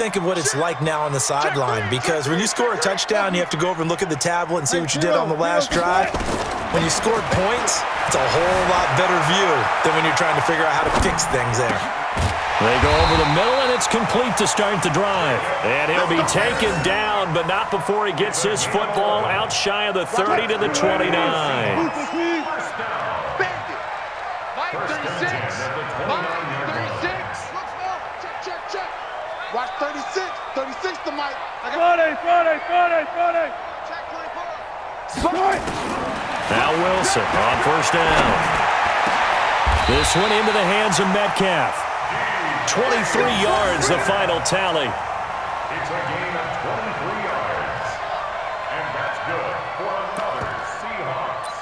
Think of what it's like now on the sideline, because when you score a touchdown, you have to go over and look at the tablet and see what you did on the last drive. When you scored points, it's a whole lot better view than when you're trying to figure out how to fix things there. They go over the middle, and it's complete to start the drive. And he'll be taken down, but not before he gets his football out shy of the 30 to the 29. Watch 36. 36 to Mike. Friday. Check 24. Now Wilson on first down. This one into the hands of Metcalf. 23 yards, the final tally. It's a gain of 23 yards. And that's good for another Seahawks.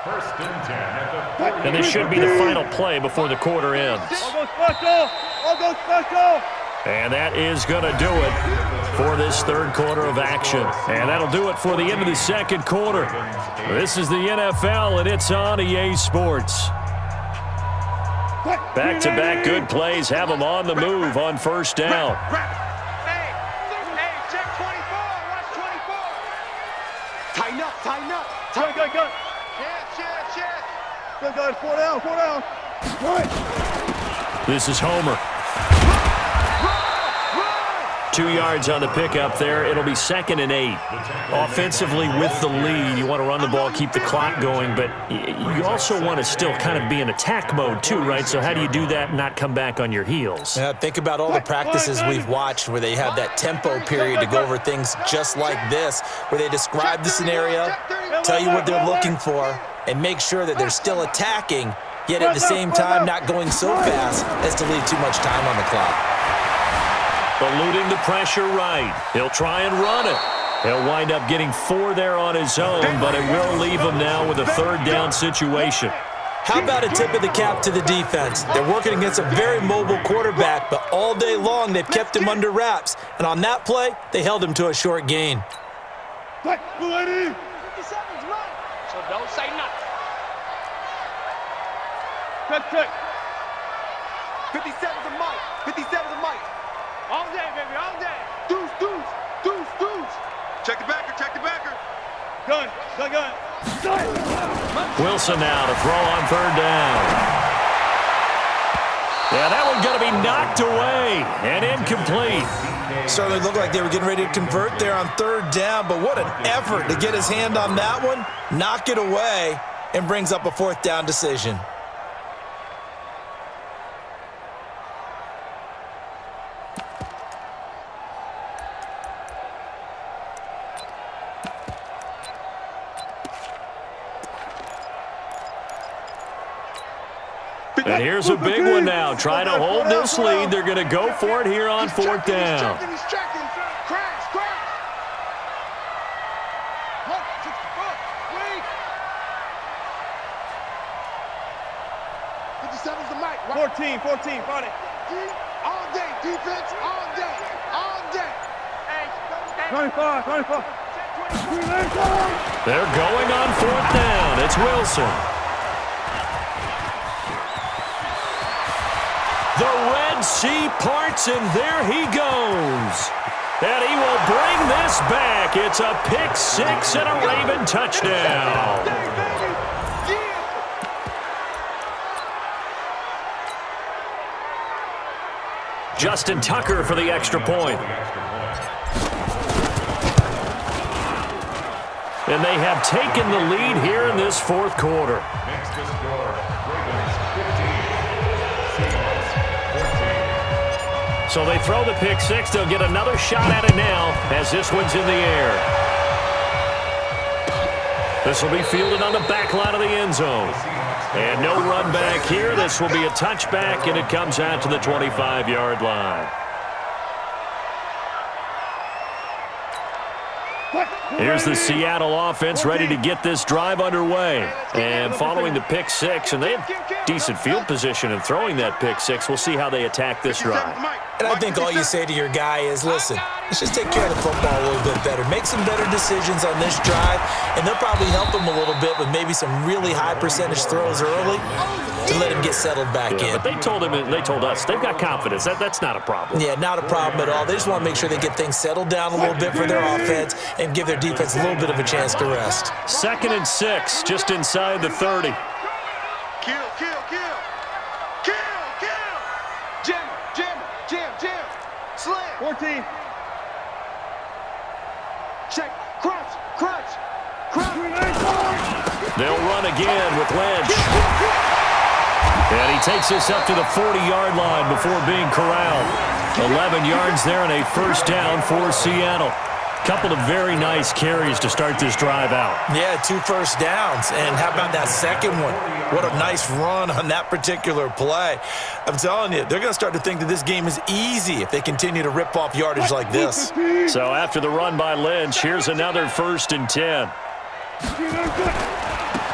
First and 10 at the 40. And this should be the final play before the quarter ends. I'll go special. And that is going to do it for this third quarter of action. And that'll do it for the end of the second quarter. This is the NFL, and it's on EA Sports. Back-to-back good plays have them on the move on first down. Hey, check 24. Watch 24. Tighten up. Good. Check. Good. 4 down. This is Homer. 2 yards on the pickup there. It'll be 2nd and 8. Offensively with the lead, you want to run the ball, keep the clock going, but you also want to still kind of be in attack mode too, right? So how do you do that and not come back on your heels? Yeah, think about all the practices we've watched where they have that tempo period to go over things just like this, where they describe the scenario, tell you what they're looking for, and make sure that they're still attacking, yet at the same time not going so fast as to leave too much time on the clock. Eluding the pressure right. He'll try and run it. He'll wind up getting 4 there on his own, but it will leave him now with a third down situation. How about a tip of the cap to the defense? They're working against a very mobile quarterback, but all day long they've kept him under wraps. And on that play, they held him to a short gain. 57's right. So don't say nothing. Check. 57's a Mike. 57's a Mike. All day, baby, all day. Deuce. Check the backer. Gun. Wilson now to throw on third down. Yeah, that one's going to be knocked away and incomplete. Certainly looked like they were getting ready to convert there on third down, but what an effort to get his hand on that one, knock it away, and brings up a fourth down decision. And here's a big one now. Trying to hold this lead. They're going to go for it here on fourth down. He's checking. Crash. 57's the Mike. 14, Friday. All day, defense, all day. 25. They're going on fourth down. It's Wilson. The Red Sea parts, and there he goes. And he will bring this back. It's a pick six and a Raven touchdown. Justin Tucker for the extra point. And they have taken the lead here in this fourth quarter. Next to score, Ravens 15, Seahawks 14. So they throw the pick six. They'll get another shot at it now as this one's in the air. This will be fielded on the back line of the end zone. And no run back here. This will be a touchback, and it comes out to the 25-yard line. Here's the Seattle offense ready to get this drive underway. And following the pick six, and they have decent field position in throwing that pick six. We'll see how they attack this drive. And I think all you say to your guy is, listen, Let's just take care of the football a little bit better. Make some better decisions on this drive, and they'll probably help him a little bit with maybe some really high percentage throws early to let him get settled back in. But they told us, they've got confidence. That's not a problem. Yeah, not a problem at all. They just want to make sure they get things settled down a little bit for their offense and give their defense a little bit of a chance to rest. 2nd and 6, just inside the 30. Kill, kill, kill. Kill, kill. Jam. Slam. 14. Check. Crunch. They'll run again with Lynch. And he takes us up to the 40-yard line before being corralled. 11 yards there and a first down for Seattle. Couple of very nice carries to start this drive out. Yeah, 2 first downs. And how about that second one? What a nice run on that particular play. I'm telling you, they're going to start to think that this game is easy if they continue to rip off yardage like this. So after the run by Lynch, here's another 1st and 10.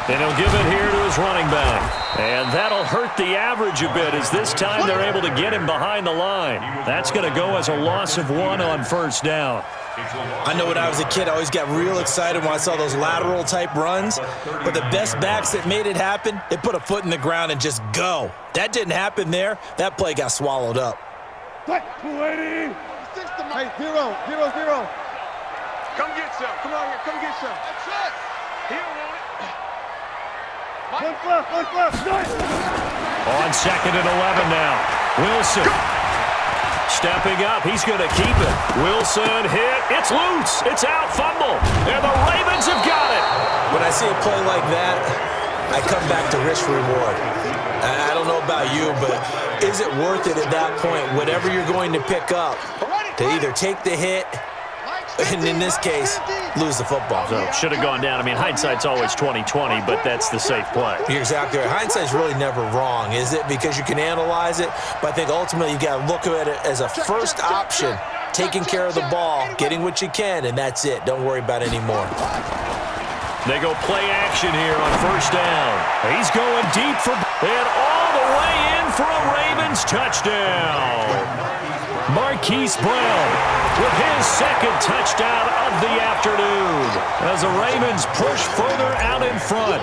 And he'll give it here to his running back. And that'll hurt the average a bit as this time they're able to get him behind the line. That's going to go as a loss of 1 on first down. I know when I was a kid, I always got real excited when I saw those lateral-type runs. But the best backs that made it happen, they put a foot in the ground and just go. That didn't happen there. That play got swallowed up. Hey, 0. Come get some. Come on here. Come get some. That's it. He don't want it. Look left. Nice. On 2nd and 11 now. Wilson stepping up. He's going to keep it. Wilson hit. It's loose. It's out. Fumble. And the Ravens have got it. When I see a play like that, I come back to risk reward. I don't know about you, but is it worth it at that point, whatever you're going to pick up, to either take the hit, and in this case, lose the football? So should have gone down. I mean, hindsight's always 20/20, but that's the safe play. You're exactly right. Hindsight's really never wrong, is it? Because you can analyze it, but I think ultimately you got to look at it as a first option, taking care of the ball, getting what you can, and that's it. Don't worry about any more. They go play action here on first down. He's going deep and all the way in for a Ravens touchdown. Marquise Brown with his 2nd touchdown of the afternoon as the Ravens push further out in front.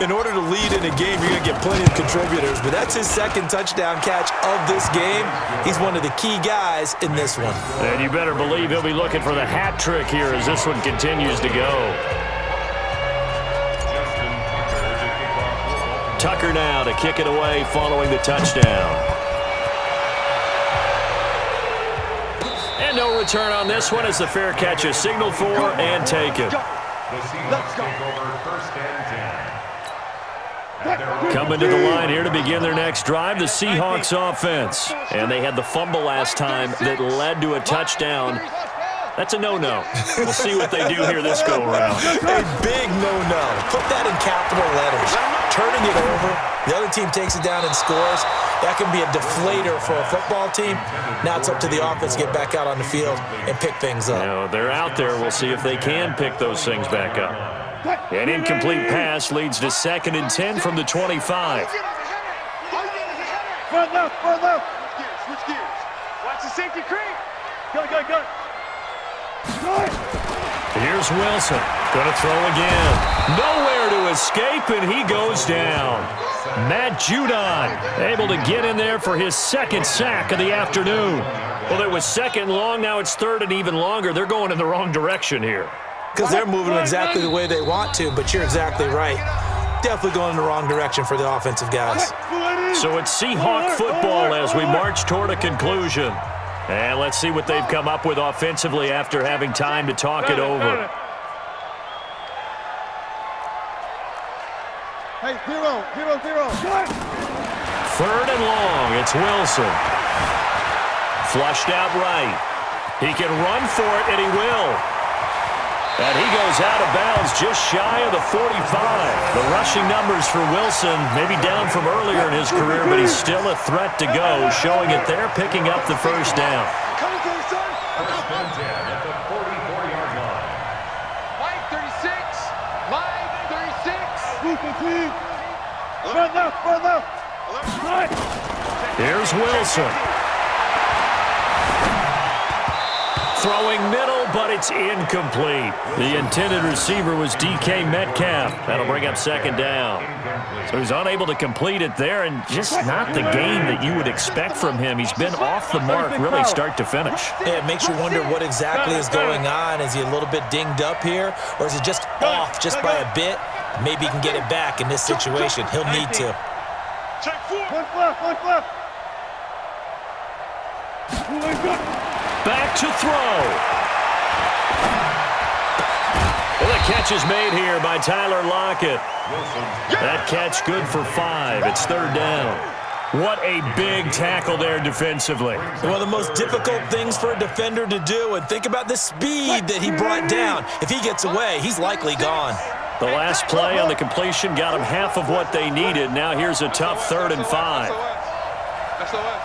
In order to lead in a game, you're going to get plenty of contributors, but that's his 2nd touchdown catch of this game. He's one of the key guys in this one. And you better believe he'll be looking for the hat trick here as this one continues to go. Tucker now to kick it away following the touchdown. And no return on this one as the fair catch is signaled for and taken. Let's go. Coming to the line here to begin their next drive, the Seahawks offense. And they had the fumble last time that led to a touchdown. That's a no-no. We'll see what they do here this go-around. A big no-no. Put that in capital letters. Turning it over, the other team takes it down and scores. That can be a deflator for a football team. Now it's up to the offense to get back out on the field and pick things up. No, they're out there. We'll see if they can pick those things back up. An incomplete pass leads to 2nd and 10 from the 25. Front left. Switch gears. Watch the safety creep. Go. Here's Wilson. Going to throw again. Nowhere to escape, and he goes down. Matt Judon able to get in there for his 2nd sack of the afternoon. Well, it was 2nd long. Now it's 3rd and even longer. They're going in the wrong direction here. Because they're moving exactly the way they want to, but you're exactly right. Definitely going in the wrong direction for the offensive guys. So it's Seahawk football as we march toward a conclusion. And let's see what they've come up with offensively after having time to talk it over. Hey, 0. 3rd and long, it's Wilson. Flushed out right. He can run for it, and he will. And he goes out of bounds just shy of the 45. The rushing numbers for Wilson maybe down from earlier in his career, but he's still a threat to go, showing it there, picking up the first down. Come to the son. First and 10 at the 44-yard line. Mike 36. Mike 36. Front left. Right. Here's Wilson. throwing middle, but it's incomplete. The intended receiver was DK Metcalf. That'll bring up second down. So he's unable to complete it there, and just not the game that you would expect from him. He's been off the mark really start to finish. Yeah, it makes you wonder what exactly is going on. Is he a little bit dinged up here, or is it just off just by a bit? Maybe he can get it back in this situation. He'll need to. Check 4. One left. Back to throw. Well, the catch is made here by Tyler Lockett. That catch good for 5. It's third down. What a big tackle there defensively. One of the most difficult things for a defender to do, and think about the speed that he brought down. If he gets away, he's likely gone. The last play on the completion got them half of what they needed. Now here's a tough 3rd and 5. SOS.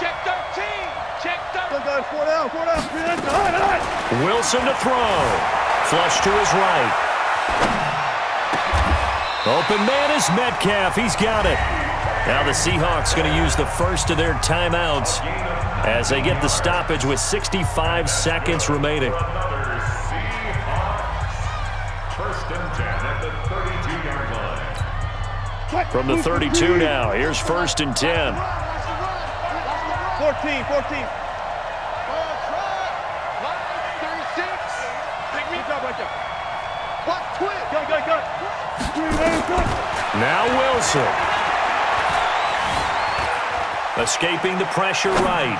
Check 13. Check 13. 4 down. Wilson to throw. Flush to his right. Open man is Metcalf. He's got it. Now the Seahawks going to use the first of their timeouts as they get the stoppage with 65 seconds remaining. First and 10 at the 32-yard line. From the 32 now, here's 1st and 10. 14. Now Wilson. Escaping the pressure right.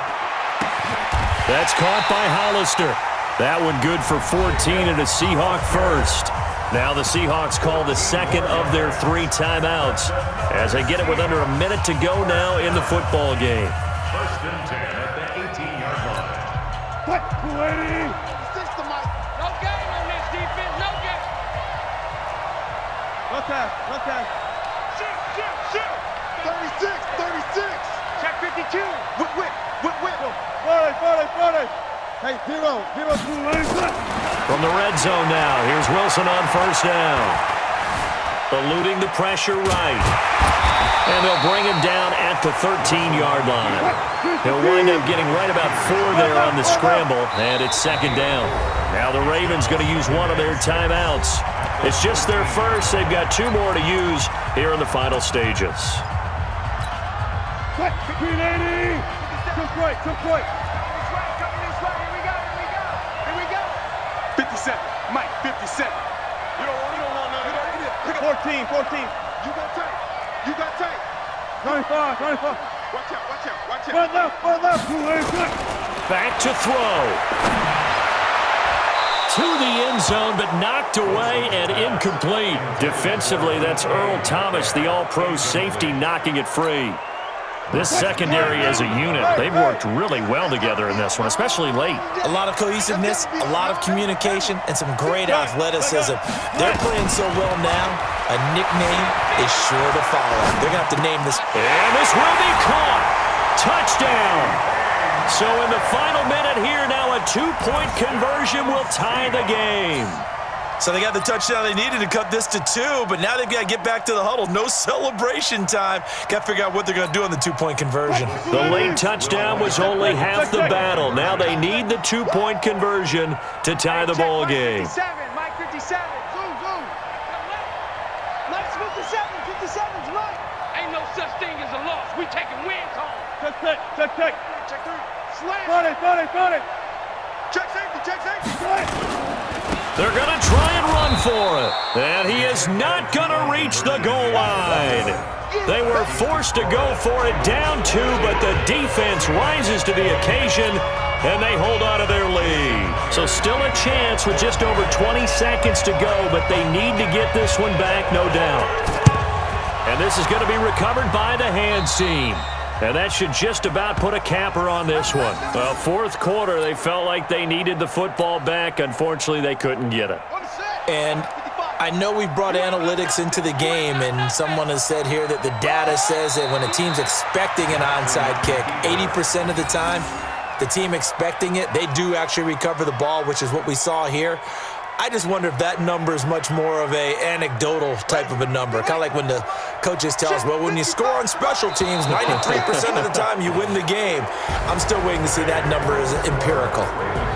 That's caught by Hollister. That one good for 14 and a Seahawk first. Now the Seahawks call the second of their 3 timeouts as they get it with under a minute to go now in the football game. First and 10 at the 18-yard line. No game on this defense. No game. No time. Shoot. 36. Check 52. Whip. 40. Hey, zero. From the red zone now, here's Wilson on 1st down. Eluding the pressure right. And they'll bring him down at the 13-yard line. He'll wind up getting right about 4 there on the scramble, and it's 2nd down. Now the Ravens going to use one of their timeouts. It's just their first. They've got 2 more to use here in the final stages. Took right. 57. Mike, 57. You don't want none of that. Pick up 14. You got tape. 25. Watch out. One left. Back to throw. To the end zone, but knocked away and incomplete. Defensively, that's Earl Thomas, the all-pro safety, knocking it free. This secondary as a unit, they've worked really well together in this one, especially late. A lot of cohesiveness, a lot of communication, and some great athleticism. They're playing so well now, a nickname is sure to follow. They're going to have to name this. And this will be caught. Touchdown. So in the final minute here, now a 2-point conversion will tie the game. So they got the touchdown they needed to cut this to 2, but now they've got to get back to the huddle. No celebration time. Got to figure out what they're going to do on the 2-point conversion. The late touchdown was only half the battle. Now they need the 2-point conversion to tie the ball game. Mike 57. Zoom. Mike 57's right. Ain't no such thing as a loss. We taking wins home. Check. Check 3. Slam. 40. Check safety. They're going to try and run for it. And he is not going to reach the goal line. They were forced to go for it down 2, but the defense rises to the occasion, and they hold on to their lead. So still a chance with just over 20 seconds to go, but they need to get this one back, no doubt. And this is going to be recovered by the hands team. And that should just about put a capper on this one. Well, 4th quarter, they felt like they needed the football back. Unfortunately, they couldn't get it. And I know we've brought analytics into the game, and someone has said here that the data says that when a team's expecting an onside kick, 80% of the time, the team expecting it, they do actually recover the ball, which is what we saw here. I just wonder if that number is much more of a anecdotal type of a number. Kind of like when the coaches tell us, well, when you score on special teams, 93% of the time you win the game. I'm still waiting to see that number as empirical.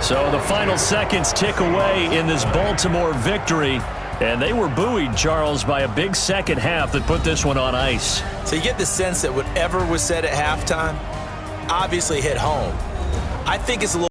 So the final seconds tick away in this Baltimore victory. And they were buoyed, Charles, by a big second half that put this one on ice. So you get the sense that whatever was said at halftime obviously hit home. I think it's a little